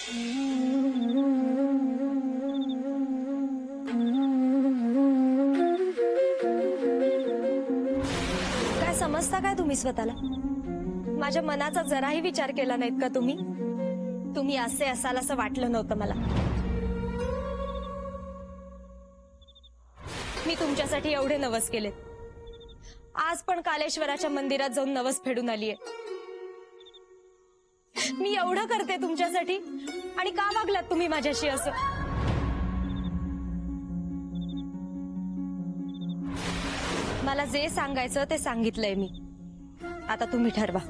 काय समजता काय तुम्ही स्वतःला? माझ्या मनाचा जराही विचार केला नाहीत का तुम्ही? तुम्ही असे असाल असं वाटलं नव्हतं मला. मी तुमच्यासाठी एवढे नवस केले. आज पण कालेश्वराच्या मंदिरात जाऊन नवस फेडून आलीये. मी एवढं करते तुमच्यासाठी आणि का वागलात तुम्ही माझ्याशी असं? मला जे सांगायचं ते सांगितलंय मी. आता तुम्ही ठरवा.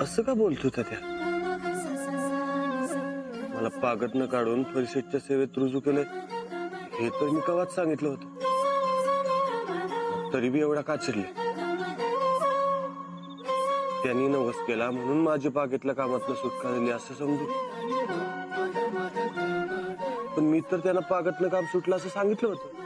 असं का बोलतो त्या? मला पागत काढून परिषदच्या सेवेत रुजू केलं हे तर मी कवाच सांगितलं होतं. तरी बी एवढा का चिडले? त्यांनी नवस केला म्हणून माझी बागेतल्या कामातनं सुटका झाली असं समजू. पण मी तर त्यांना बागेतलं काम सुटलं असं सांगितलं होतं.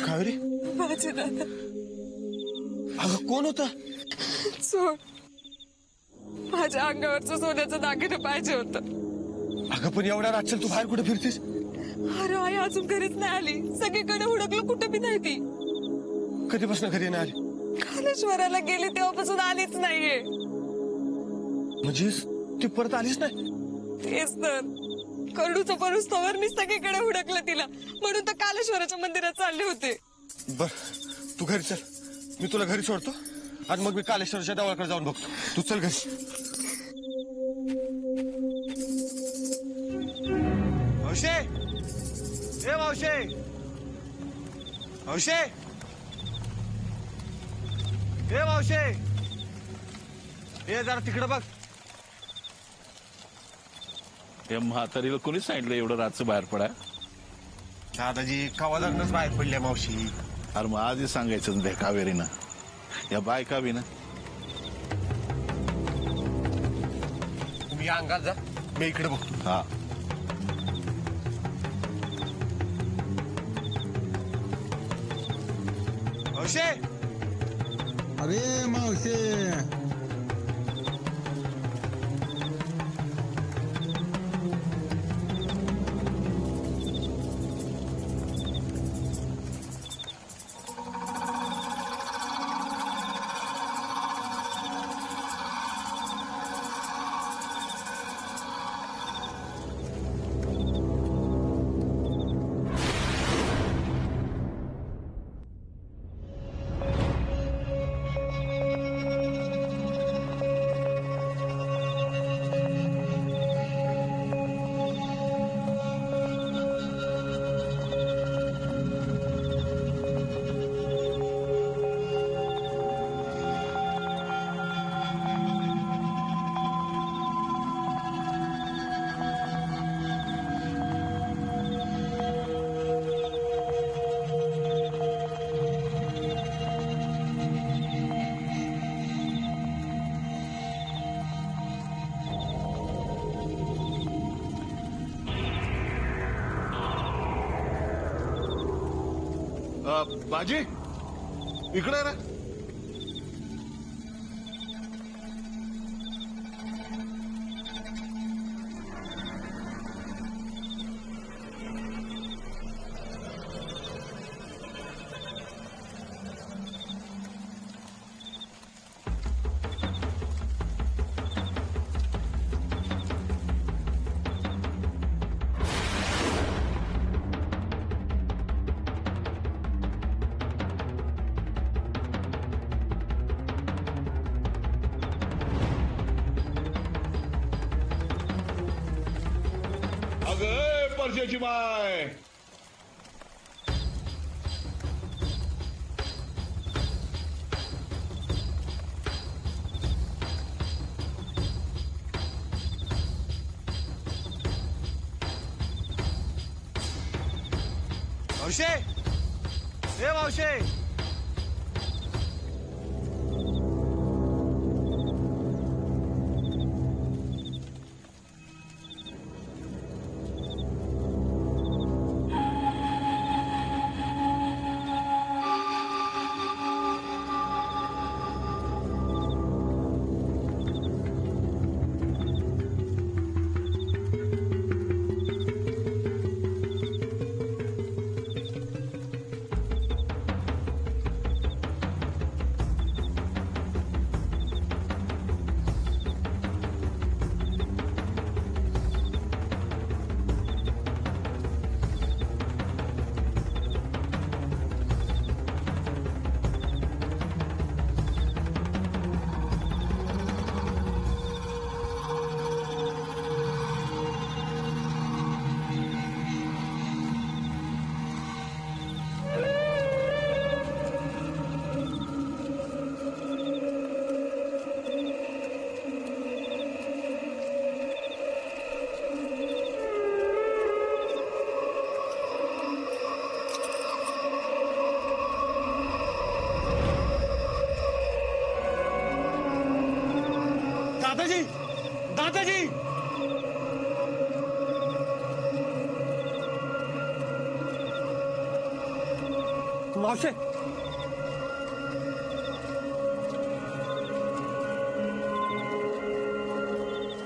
कावेरी, माझे दादा. अगं कोण होता? सोड. माझ्या अंगावरचं सोन्याचं दागिनं पाहिजे होतं. अगं पण एवढ्या रातच्याला तू बाहेर कुठे फिरतीस? अरे आई अजून घरीच नाही आली. सगळीकडे हुडकलं कुठं बी नाही ती. कधीपासून घरी नाही आली? कालेश्वराला गेली तेव्हापासून आलीच नाहीये. म्हणजे ती परत आलीच नाही? तेच तर. कडूचं परुस्तवर मी सगळीकडे हुडकलं तिला, म्हणून तर कालेश्वराच्या मंदिरात चालले होते. बर तू घरी चल, मी तुला घरी सोडतो आणि मग मी कालेश्वराच्या देवळाकडे जाऊन बघतो. तू चल घरी. मावशे, ए मावशे, मावशे, ए मावशे, ए जरा तिकडे बघ. या म्हातारीला कोणी सांगितलं एवढं रातचं बाहेर पडा? दादाजी कवादांच बाहेर पडल्या मावशी. अरे मग आधी सांगायचं ना कावेरीनं. या बायका बी ना. तुम्ही या अंगात जा, मी इकडे बघतो. हा मावशे, अरे मावशे, बाजी इकडे रे. अगं परशाची माय. मावशे ए मावशे. दादाजी दादाजी. मावशे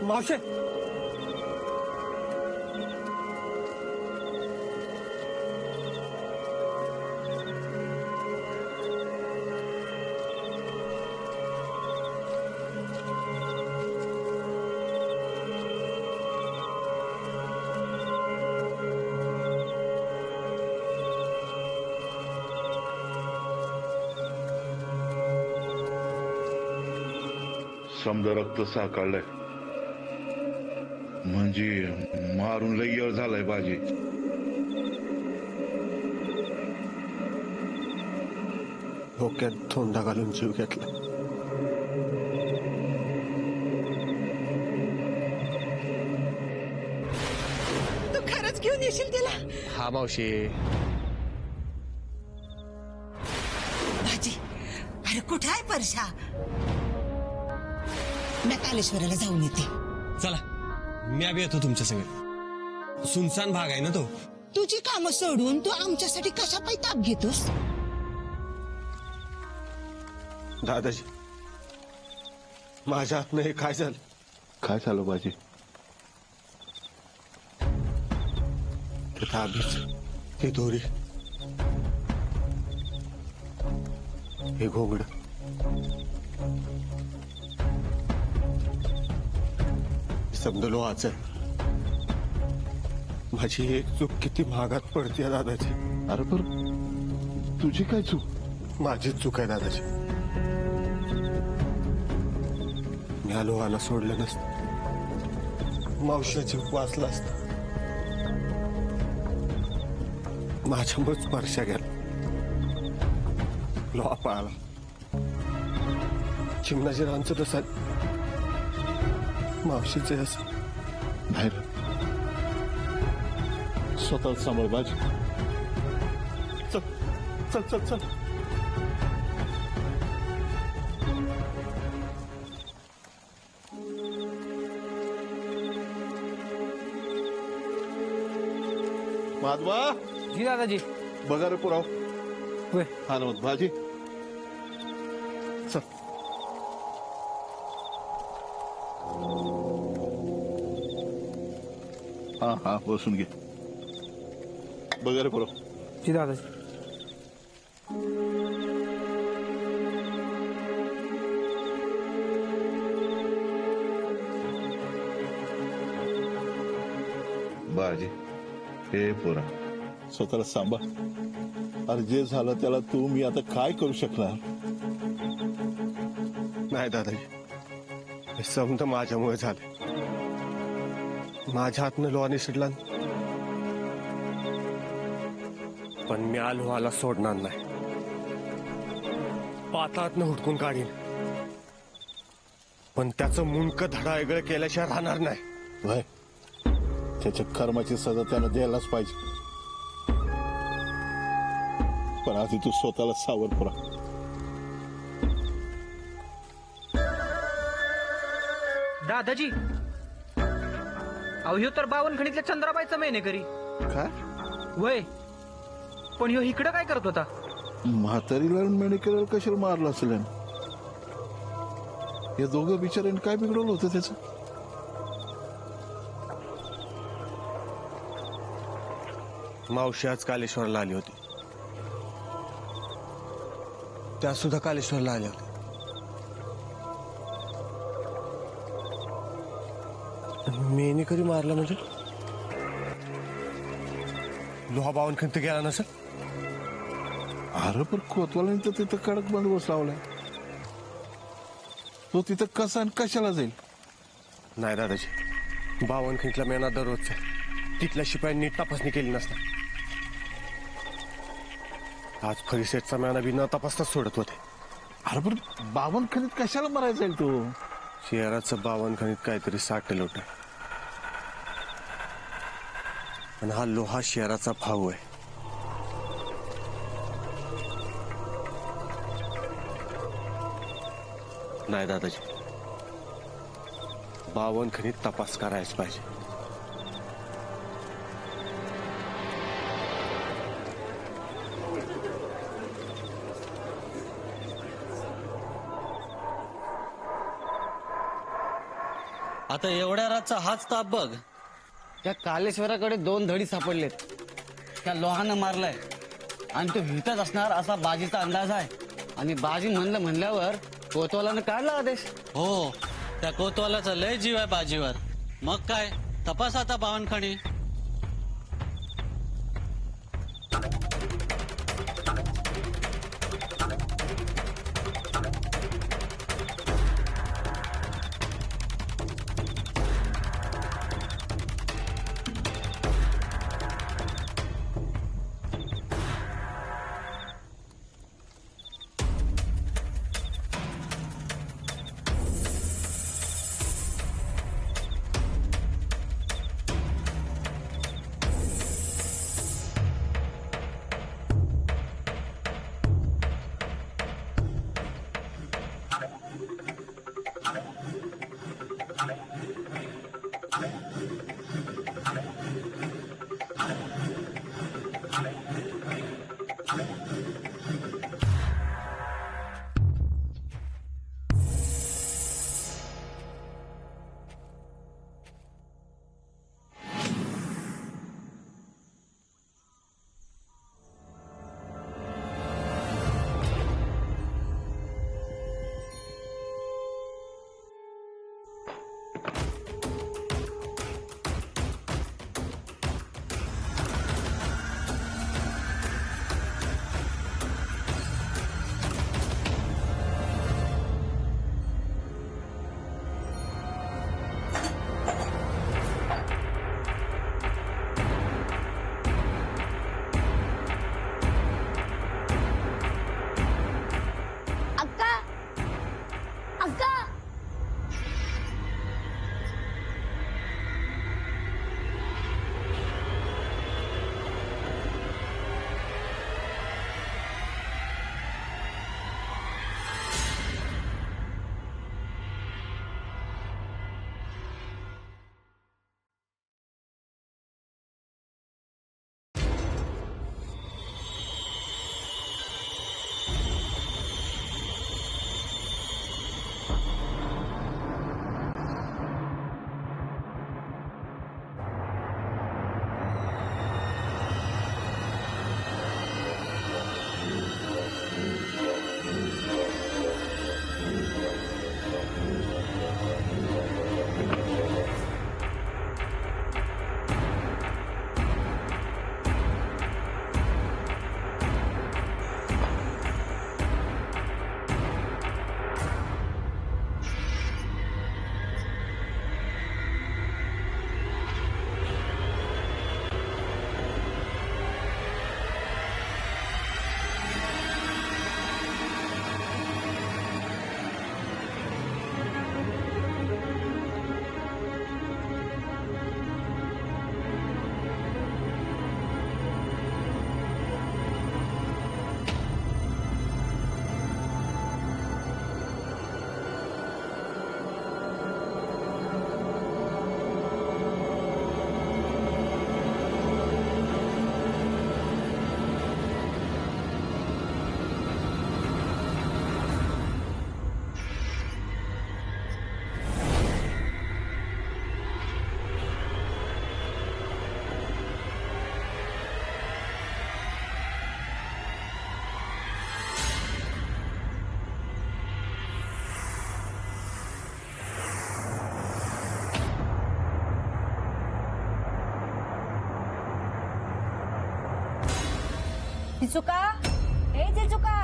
मावशे. समजा रक्त साकाळलंय म्हणजे मारून लय येळ झालाय बाजी. डोक्यात धोंडा घालून जीव घेतला. तू खरंच घेऊन येशील तिला? हा मावशी. भाजी अरे कुठे आहे परशा? मी कालेश्वराला जाऊन येते. चला मी बी येतो तुमच्या संग. सुनसान भाग आहे ना तो. तुझी कामं सोडून तू आमच्यासाठी कशा पायी ताप घेतोस? दादाजी माझ्या हातनं हे काय झालं? काय झालं बाजी? ते ताबीज, ती दोरी, हे घोंगड, समजा लोहाचं आहे. माझी एक चूक किती महागात पडते दादाजी. अरे पर तुझी काय चूक? माझीच चूक आहे दादाजी. मी या लोहाला सोडलं नसतं, मावशीची वाचला असत. माझ्यामुळेच परशा गेला, लोहा पळाला. चिमणाजीरावांचं तसं मावशीचं असं. नाही रे, स्वतः सांभाळ बाजी. चल चल चल चल. माधवा जी दादाजी. बघा रे पुराव. हा ना मग भाजी चल हा हा बसून घे बघा रे बरोबर बाजी हे पोरा स्वतःला सांभाळ अरे जे झालं त्याला तू मी आता काय करू शकणार नाही दादाजी हे समजा माझ्यामुळे झाले माझ्या हातनं लोहा निसटला पण मी लोहाला सोडणार नाही पाताळातनं हुडकून काढीन पण त्याचं मुंडकं धडा वेगळं केल्याशिवाय राहणार नाही भाई त्याच्या कर्माची सजा त्यानं द्यायलाच पाहिजे पण आधी तू स्वतःला सावध पुरा दादाजी अहो ह्यो तर बावनखणीतल्या चंद्राबाईचा मेनेकरी काय वय पण ह्यो इकडं काय करत होता म्हातारीला मेडिकल कशाला मारलं असेल यानं? या दोघं बिचाऱ्यांनी काय बिघडवलं होतं त्याचं मावशी आज कालेश्वरला आली होती त्या सुद्धा कालेश्वरला आल्या होत्या मेनी कधी मारला म्हणजे लोहा बावनखिंत गेला नसेल अरे पण कोतवालाने तर तिथं कडक बंदोबस्त लावलाय तो तिथं कसा आणि कशाला जाईल नाही दादाजी बावनखिंतला मेना दररोजचा तिथल्या शिपायांनी नीट तपासणी केली नसणार आज फरीसेटचा मेना बी न तपासताच सोडत होते अरे पण बावनखणीत कशाला मरायला जाईल तो शहराचं बावनखिंत काहीतरी साठेल होत आणि हा लोहा शहराचा भाऊ आहे नाही दादाजी बावनखिंत तपास करायच पाहिजे आता एवढ्या रातचा हाच ताप बघ त्या कालेश्वराकडे 2 धडी सापडलेत त्या लोहानं मारलाय आणि तो हितच असणार असा बाजीचा अंदाज आहे आणि बाजी म्हणल्यावर कोतवालानं काढला आदेश हो त्या कोतवालाचा लय जीव आहे बाजीवर मग काय तपास आता बावनखणी चिचुका, ए चिचुका.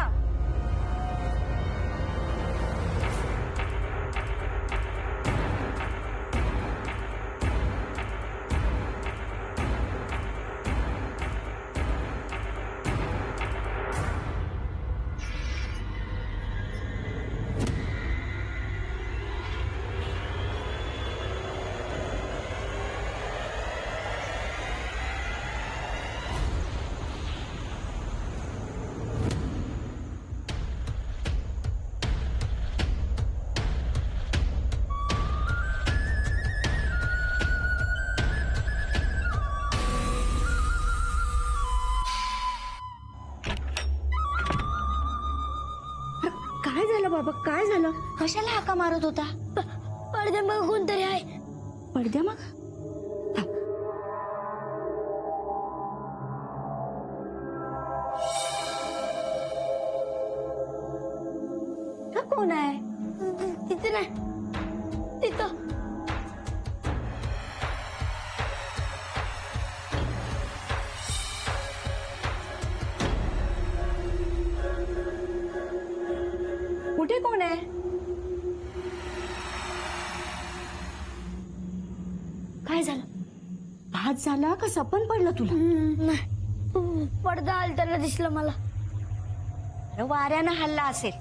काय झालं बाबा, काय झालं? कशाला हाका मारत होता? पडद्या मग कोणतरी आहे. पडद्या मग हा कोण आहे? तिथे नाही, तिथं. कुठे कोण आहे? काय झालं? भात झाला का सपन पडलं तुला? नाही, पडदा हलताना दिसलं मला. वाऱ्यानं हल्ला असेल.